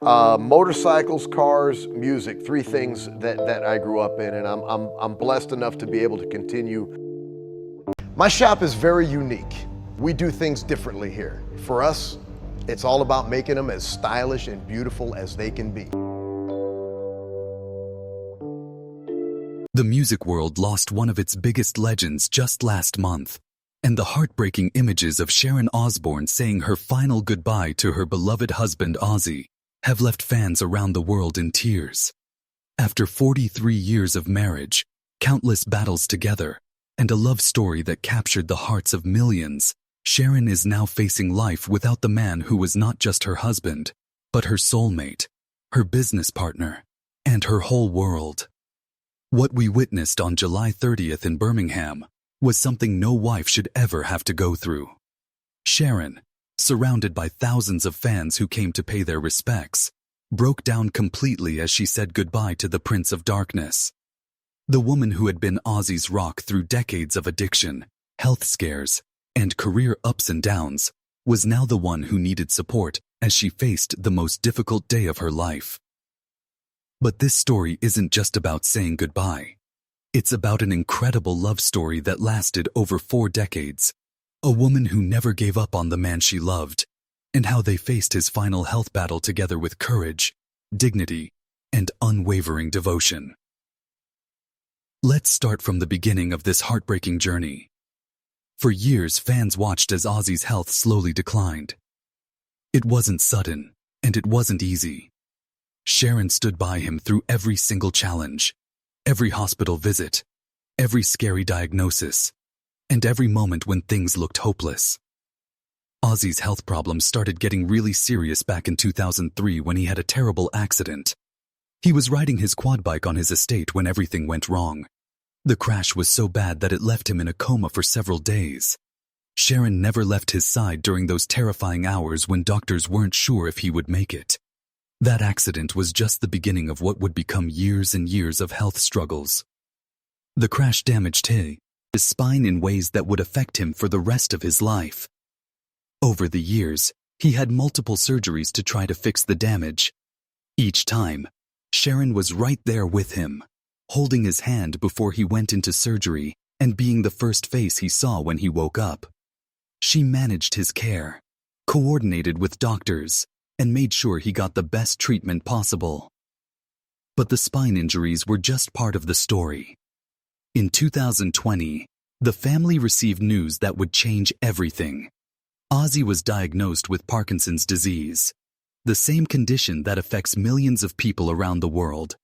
Motorcycles, cars, music, three things that I grew up in, and I'm blessed enough to be able to continue. My shop is very unique. We do things differently here. For us, it's all about making them as stylish and beautiful as they can be. The music world lost one of its biggest legends just last month, and the heartbreaking images of Sharon Osbourne saying her final goodbye to her beloved husband Ozzy have left fans around the world in tears. After 43 years of marriage, countless battles together, and a love story that captured the hearts of millions, Sharon is now facing life without the man who was not just her husband, but her soulmate, her business partner, and her whole world. What we witnessed on July 30th in Birmingham was something no wife should ever have to go through. Sharon, surrounded by thousands of fans who came to pay their respects, broke down completely as she said goodbye to the Prince of Darkness. The woman who had been Ozzy's rock through decades of addiction, health scares, and career ups and downs, was now the one who needed support as she faced the most difficult day of her life. But this story isn't just about saying goodbye. It's about an incredible love story that lasted over 4 decades. A woman who never gave up on the man she loved, and how they faced his final health battle together with courage, dignity, and unwavering devotion. Let's start from the beginning of this heartbreaking journey. For years, fans watched as Ozzy's health slowly declined. It wasn't sudden, and it wasn't easy. Sharon stood by him through every single challenge, every hospital visit, every scary diagnosis, and every moment when things looked hopeless. Ozzy's health problems started getting really serious back in 2003 when he had a terrible accident. He was riding his quad bike on his estate when everything went wrong. The crash was so bad that it left him in a coma for several days. Sharon never left his side during those terrifying hours when doctors weren't sure if he would make it. That accident was just the beginning of what would become years and years of health struggles. The crash damaged his spine in ways that would affect him for the rest of his life. Over the years, he had multiple surgeries to try to fix the damage. Each time, Sharon was right there with him, holding his hand before he went into surgery and being the first face he saw when he woke up. She managed his care, coordinated with doctors, and made sure he got the best treatment possible. But the spine injuries were just part of the story. In 2020, the family received news that would change everything. Ozzy was diagnosed with Parkinson's disease, the same condition that affects millions of people around the world.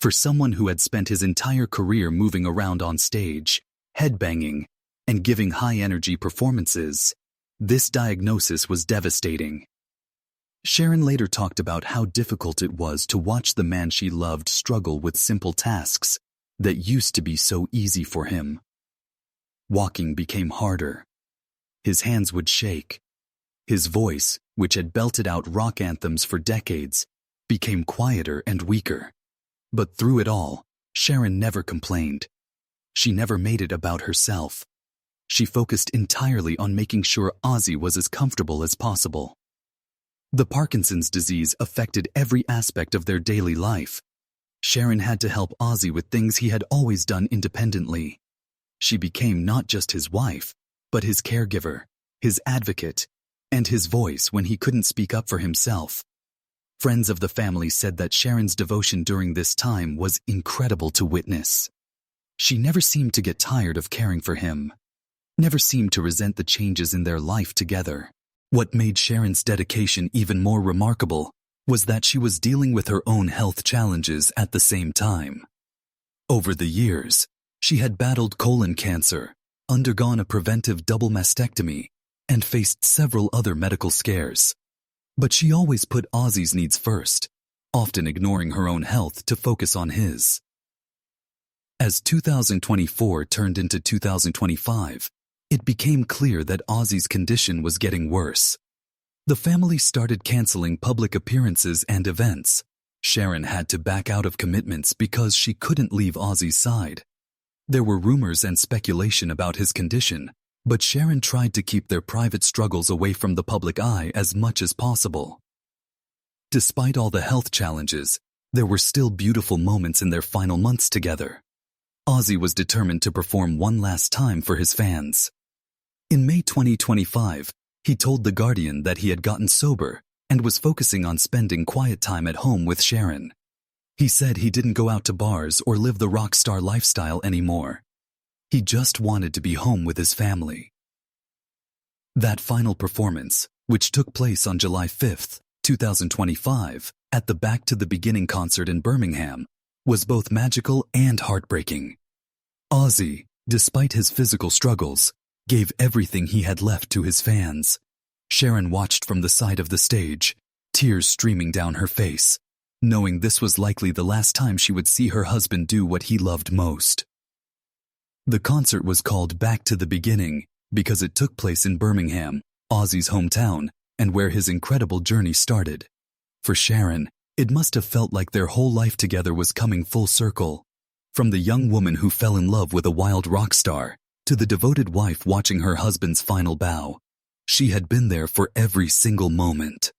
For someone who had spent his entire career moving around on stage, headbanging, and giving high-energy performances, this diagnosis was devastating. Sharon later talked about how difficult it was to watch the man she loved struggle with simple tasks that used to be so easy for him. Walking became harder. His hands would shake. His voice, which had belted out rock anthems for decades, became quieter and weaker. But through it all, Sharon never complained. She never made it about herself. She focused entirely on making sure Ozzy was as comfortable as possible. The Parkinson's disease affected every aspect of their daily life. Sharon had to help Ozzy with things he had always done independently. She became not just his wife, but his caregiver, his advocate, and his voice when he couldn't speak up for himself. Friends of the family said that Sharon's devotion during this time was incredible to witness. She never seemed to get tired of caring for him, never seemed to resent the changes in their life together. What made Sharon's dedication even more remarkable was that she was dealing with her own health challenges at the same time. Over the years, she had battled colon cancer, undergone a preventive double mastectomy, and faced several other medical scares. But she always put Ozzy's needs first, often ignoring her own health to focus on his. As 2024 turned into 2025, it became clear that Ozzy's condition was getting worse. The family started canceling public appearances and events. Sharon had to back out of commitments because she couldn't leave Ozzy's side. There were rumors and speculation about his condition, but Sharon tried to keep their private struggles away from the public eye as much as possible. Despite all the health challenges, there were still beautiful moments in their final months together. Ozzy was determined to perform one last time for his fans. In May 2025, he told The Guardian that he had gotten sober and was focusing on spending quiet time at home with Sharon. He said he didn't go out to bars or live the rock star lifestyle anymore. He just wanted to be home with his family. That final performance, which took place on July 5, 2025, at the Back to the Beginning concert in Birmingham, was both magical and heartbreaking. Ozzy, despite his physical struggles, gave everything he had left to his fans. Sharon watched from the side of the stage, tears streaming down her face, knowing this was likely the last time she would see her husband do what he loved most. The concert was called Back to the Beginning because it took place in Birmingham, Ozzy's hometown, and where his incredible journey started. For Sharon, it must have felt like their whole life together was coming full circle. From the young woman who fell in love with a wild rock star, to the devoted wife watching her husband's final bow, she had been there for every single moment.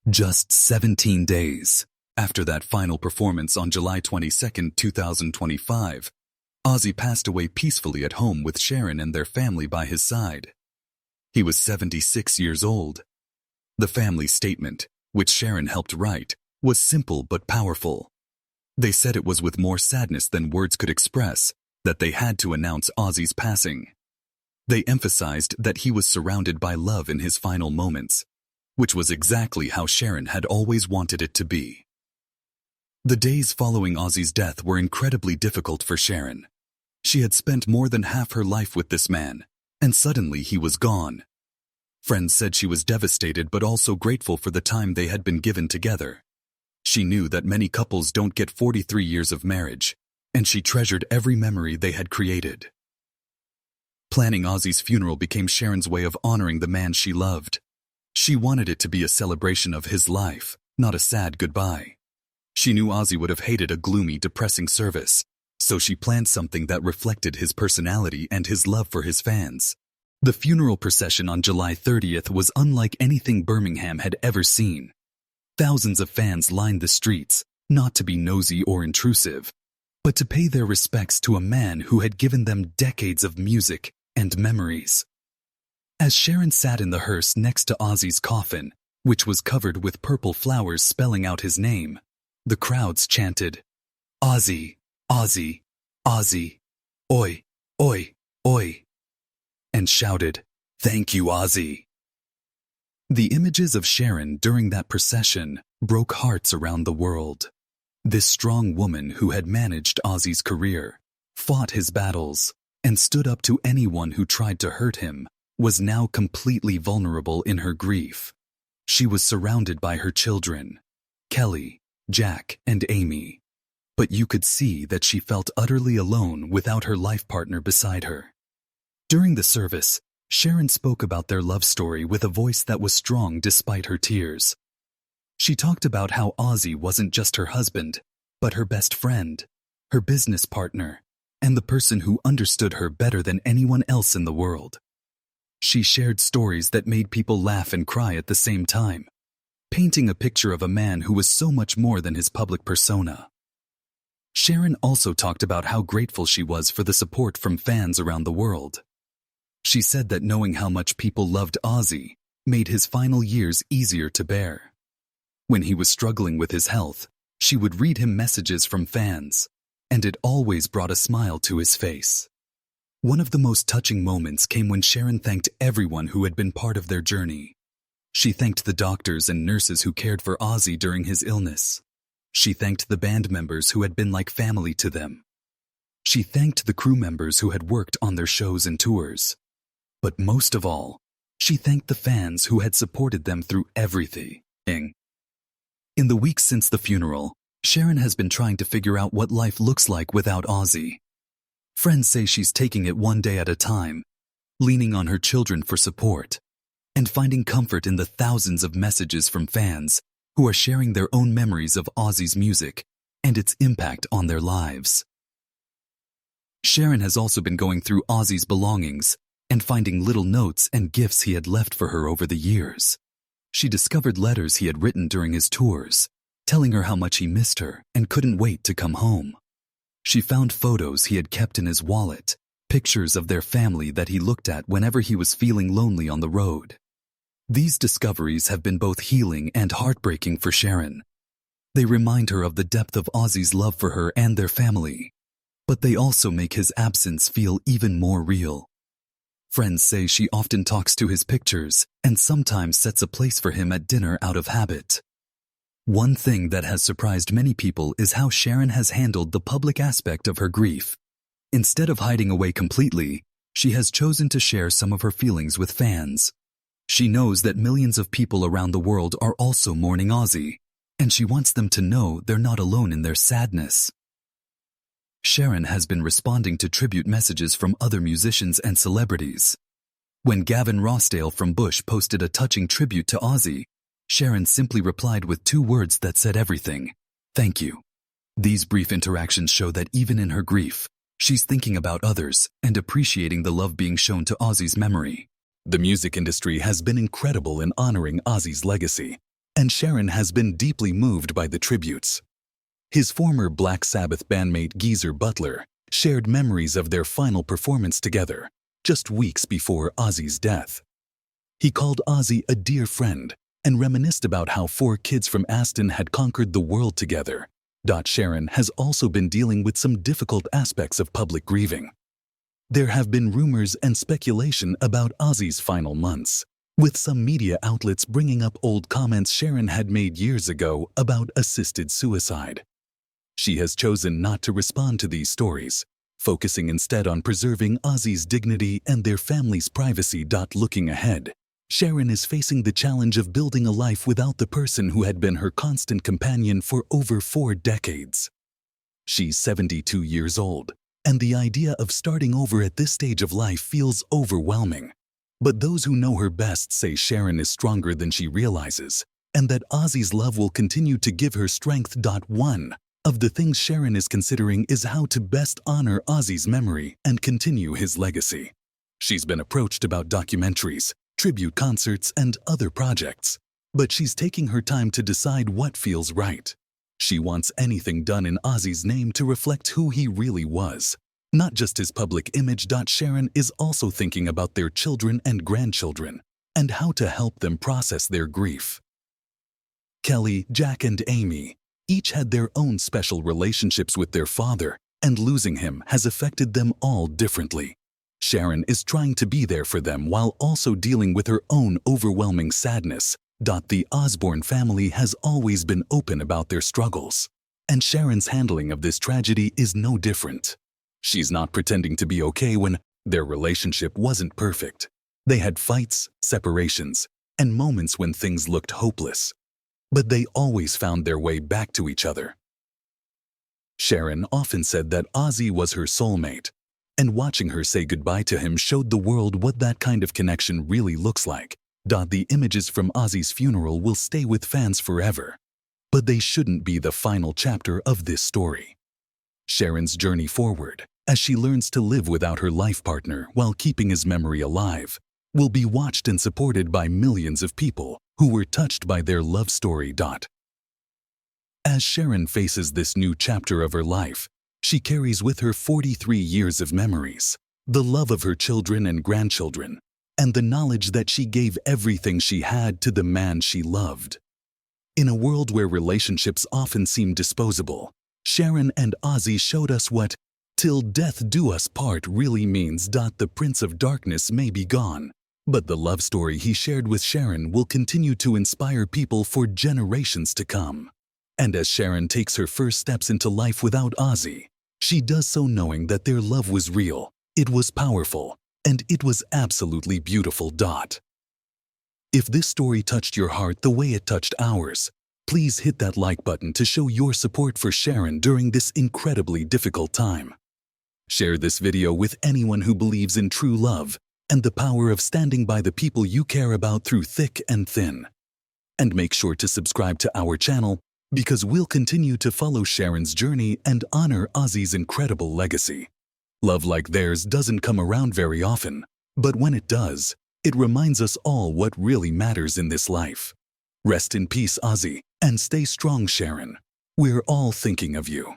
Just 17 days after that final performance on July 22, 2025, Ozzy passed away peacefully at home with Sharon and their family by his side. He was 76 years old. The family statement, which Sharon helped write, was simple but powerful. They said it was with more sadness than words could express that they had to announce Ozzy's passing. They emphasized that he was surrounded by love in his final moments, which was exactly how Sharon had always wanted it to be. The days following Ozzy's death were incredibly difficult for Sharon. She had spent more than half her life with this man, and suddenly he was gone. Friends said she was devastated but also grateful for the time they had been given together. She knew that many couples don't get 43 years of marriage, and she treasured every memory they had created. Planning Ozzy's funeral became Sharon's way of honoring the man she loved. She wanted it to be a celebration of his life, not a sad goodbye. She knew Ozzy would have hated a gloomy, depressing service, so she planned something that reflected his personality and his love for his fans. The funeral procession on July 30th was unlike anything Birmingham had ever seen. Thousands of fans lined the streets, not to be nosy or intrusive, but to pay their respects to a man who had given them decades of music and memories. As Sharon sat in the hearse next to Ozzy's coffin, which was covered with purple flowers spelling out his name, the crowds chanted, "Ozzy, Ozzy, Ozzy, oi, oi, oi," and shouted, "Thank you, Ozzy." The images of Sharon during that procession broke hearts around the world. This strong woman who had managed Ozzy's career, fought his battles, and stood up to anyone who tried to hurt him, was now completely vulnerable in her grief. She was surrounded by her children, Kelly, Jack, and Amy. But you could see that she felt utterly alone without her life partner beside her. During the service, Sharon spoke about their love story with a voice that was strong despite her tears. She talked about how Ozzy wasn't just her husband, but her best friend, her business partner, and the person who understood her better than anyone else in the world. She shared stories that made people laugh and cry at the same time, painting a picture of a man who was so much more than his public persona. Sharon also talked about how grateful she was for the support from fans around the world. She said that knowing how much people loved Ozzy made his final years easier to bear. When he was struggling with his health, she would read him messages from fans, and it always brought a smile to his face. One of the most touching moments came when Sharon thanked everyone who had been part of their journey. She thanked the doctors and nurses who cared for Ozzy during his illness. She thanked the band members who had been like family to them. She thanked the crew members who had worked on their shows and tours. But most of all, she thanked the fans who had supported them through everything. In the weeks since the funeral, Sharon has been trying to figure out what life looks like without Ozzy. Friends say she's taking it one day at a time, leaning on her children for support, and finding comfort in the thousands of messages from fans who are sharing their own memories of Ozzy's music and its impact on their lives. Sharon has also been going through Ozzy's belongings and finding little notes and gifts he had left for her over the years. She discovered letters he had written during his tours, telling her how much he missed her and couldn't wait to come home. She found photos he had kept in his wallet, pictures of their family that he looked at whenever he was feeling lonely on the road. These discoveries have been both healing and heartbreaking for Sharon. They remind her of the depth of Ozzy's love for her and their family, but they also make his absence feel even more real. Friends say she often talks to his pictures and sometimes sets a place for him at dinner out of habit. One thing that has surprised many people is how Sharon has handled the public aspect of her grief. Instead of hiding away completely, she has chosen to share some of her feelings with fans. She knows that millions of people around the world are also mourning Ozzy, and she wants them to know they're not alone in their sadness. Sharon has been responding to tribute messages from other musicians and celebrities. When Gavin Rossdale from Bush posted a touching tribute to Ozzy, Sharon simply replied with 2 words that said everything: "Thank you." These brief interactions show that even in her grief, she's thinking about others and appreciating the love being shown to Ozzy's memory. The music industry has been incredible in honoring Ozzy's legacy, and Sharon has been deeply moved by the tributes. His former Black Sabbath bandmate Geezer Butler shared memories of their final performance together, just weeks before Ozzy's death. He called Ozzy a dear friend and reminisced about how 4 kids from Aston had conquered the world together. Sharon has also been dealing with some difficult aspects of public grieving. There have been rumors and speculation about Ozzy's final months, with some media outlets bringing up old comments Sharon had made years ago about assisted suicide. She has chosen not to respond to these stories, focusing instead on preserving Ozzy's dignity and their family's privacy. Looking ahead, Sharon is facing the challenge of building a life without the person who had been her constant companion for over 4 decades. She's 72 years old, and the idea of starting over at this stage of life feels overwhelming. But those who know her best say Sharon is stronger than she realizes, and that Ozzy's love will continue to give her strength. One of the things Sharon is considering is how to best honor Ozzy's memory and continue his legacy. She's been approached about documentaries, tribute concerts, and other projects, but she's taking her time to decide what feels right. She wants anything done in Ozzy's name to reflect who he really was, not just his public image. Sharon is also thinking about their children and grandchildren and how to help them process their grief. Kelly, Jack, and Amy each had their own special relationships with their father, and losing him has affected them all differently. Sharon is trying to be there for them while also dealing with her own overwhelming sadness. The Osbourne family has always been open about their struggles, and Sharon's handling of this tragedy is no different. She's not pretending to be okay when their relationship wasn't perfect. They had fights, separations, and moments when things looked hopeless, but they always found their way back to each other. Sharon often said that Ozzy was her soulmate, and watching her say goodbye to him showed the world what that kind of connection really looks like. The images from Ozzy's funeral will stay with fans forever, but they shouldn't be the final chapter of this story. Sharon's journey forward, as she learns to live without her life partner while keeping his memory alive, will be watched and supported by millions of people who were touched by their love story. As Sharon faces this new chapter of her life, she carries with her 43 years of memories, the love of her children and grandchildren, and the knowledge that she gave everything she had to the man she loved. In a world where relationships often seem disposable, Sharon and Ozzy showed us what "till death do us part" really means. The Prince of Darkness may be gone, but the love story he shared with Sharon will continue to inspire people for generations to come. And as Sharon takes her first steps into life without Ozzy, she does so knowing that their love was real, it was powerful, and it was absolutely beautiful. If this story touched your heart the way it touched ours, please hit that like button to show your support for Sharon during this incredibly difficult time. Share this video with anyone who believes in true love and the power of standing by the people you care about through thick and thin. And make sure to subscribe to our channel, because we'll continue to follow Sharon's journey and honor Ozzy's incredible legacy. Love like theirs doesn't come around very often, but when it does, it reminds us all what really matters in this life. Rest in peace, Ozzy, and stay strong, Sharon. We're all thinking of you.